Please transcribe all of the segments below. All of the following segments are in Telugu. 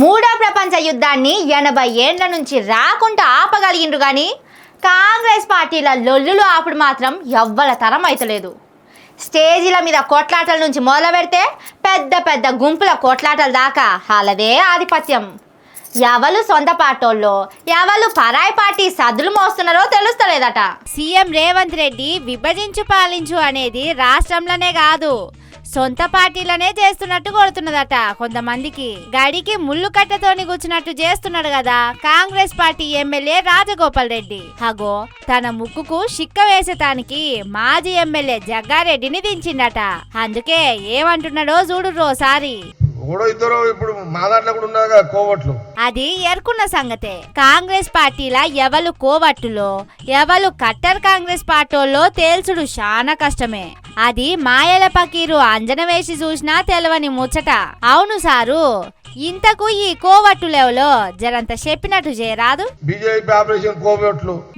మూడో ప్రపంచ యుద్ధాన్ని 80 ఏండ్ల నుంచి రాకుండా ఆపగలిగిండ్రు కానీ కాంగ్రెస్ పార్టీల లొల్లులు ఆపుడు మాత్రం ఎవ్వల తరం అయితలేదు. స్టేజీల మీద కొట్లాటల నుంచి మొదలు పెడితే పెద్ద పెద్ద గుంపుల కొట్లాటల దాకా వాళ్ళదే ఆధిపత్యం. ఎవరు సొంత పార్టీల్లో ఎవరు పరాయి పార్టీ సద్దులు మోస్తున్నారో తెలుస్తలేదట. సీఎం రేవంత్ రెడ్డి విభజించు పాలించు అనేది రాష్ట్రంలోనే కాదు సొంత పార్టీలనే చేస్తున్నట్టు కొడుతున్నదట. కొంతమందికి గడికి ముళ్ళు కట్టతోని కూర్చున్నట్టు చేస్తున్నాడు కదా కాంగ్రెస్ పార్టీ ఎమ్మెల్యే రాజగోపాల్ రెడ్డి. హగో తన ముక్కుకు శిక్క వేసేటానికి మాజీ ఎమ్మెల్యే జగ్గారెడ్డిని దించిండట. అందుకే ఏమంటున్నాడో చూడురోసారి. అది ఎరుకున్న సంగతే. కాంగ్రెస్ పార్టీల ఎవరు కోవట్టులో ఎవరు కట్టర్ కాంగ్రెస్ పార్టీలో తేల్చుడు చాలా కష్టమే. అది మాయల పకీరు అంజన వేసి చూసినా తెలవని ముచ్చట. అవును సారు, ఇంతకు ఈ కోవట్టులేవలో జరంత చెప్పినట్టు చేయరాదు.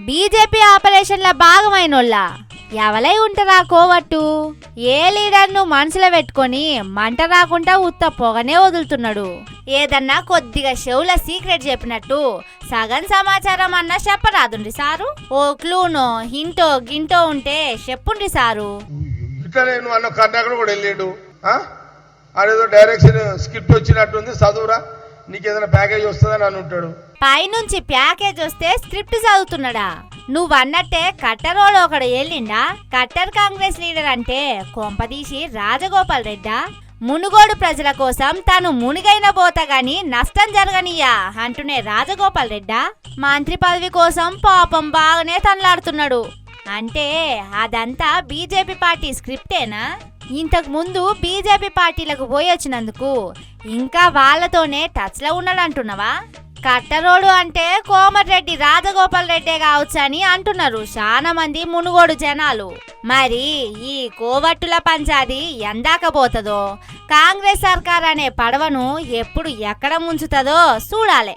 బీజేపీ ఆపరేషన్ల భాగమైనోళ్ళ ఎవలై ఉంటారా కోవట్టు? ఏ లీడర్ ను మనసులో పెట్టుకొని మంట రాకుండా ఉత్త పొగనే వదులుతున్నాడు. ఏదన్నా కొద్దిగా చెవుల సీక్రెట్ చెప్పినట్టు సగం సమాచారం అన్నా చెప్పరాదుండి సారు. ఓ క్లూనో హింటో గింటో ఉంటే చెప్పుండి సారు. అదేదో డైరెక్షన్ స్క్రిప్ట్ వచ్చినట్టుంది, చదువురా నీకేదైనా ప్యాకేజ్ వస్తుందని అని ఉంటాడు. పైనుంచి ప్యాకేజ్ వస్తే స్క్రిప్ట్ చదువుతున్నాడా? నువ్వన్నట్టే కట్టరోడు ఒకడు వెళ్ళిండా. కట్టర్ కాంగ్రెస్ లీడర్ అంటే కొంపదీసి రాజగోపాల్ రెడ్డా? మునుగోడు ప్రజల కోసం తాను మునిగైన పోతా గాని నష్టం జరగనియా అంటూనే రాజగోపాల్ రెడ్డా మంత్రి పదవి కోసం పాపం బాగానే తనలాడుతున్నాడు. అంటే అదంతా బీజేపీ పార్టీ స్క్రిప్టేనా? ఇంతకు ముందు బీజేపీ పార్టీలకు పోయి వచ్చినందుకు ఇంకా వాళ్ళతోనే టచ్ లో ఉన్నాడంటున్నావా? కట్టరోడు అంటే కోమటిరెడ్డి రాజగోపాల్ రెడ్డే కావచ్చు అని అంటున్నారు చాలా మంది మునుగోడు జనాలు. మరి ఈ కోవట్టుల పంచాది ఎందాకపోతుందో, కాంగ్రెస్ సర్కార్ అనే పడవను ఎప్పుడు ఎక్కడ ముంచుతుందో చూడాలి.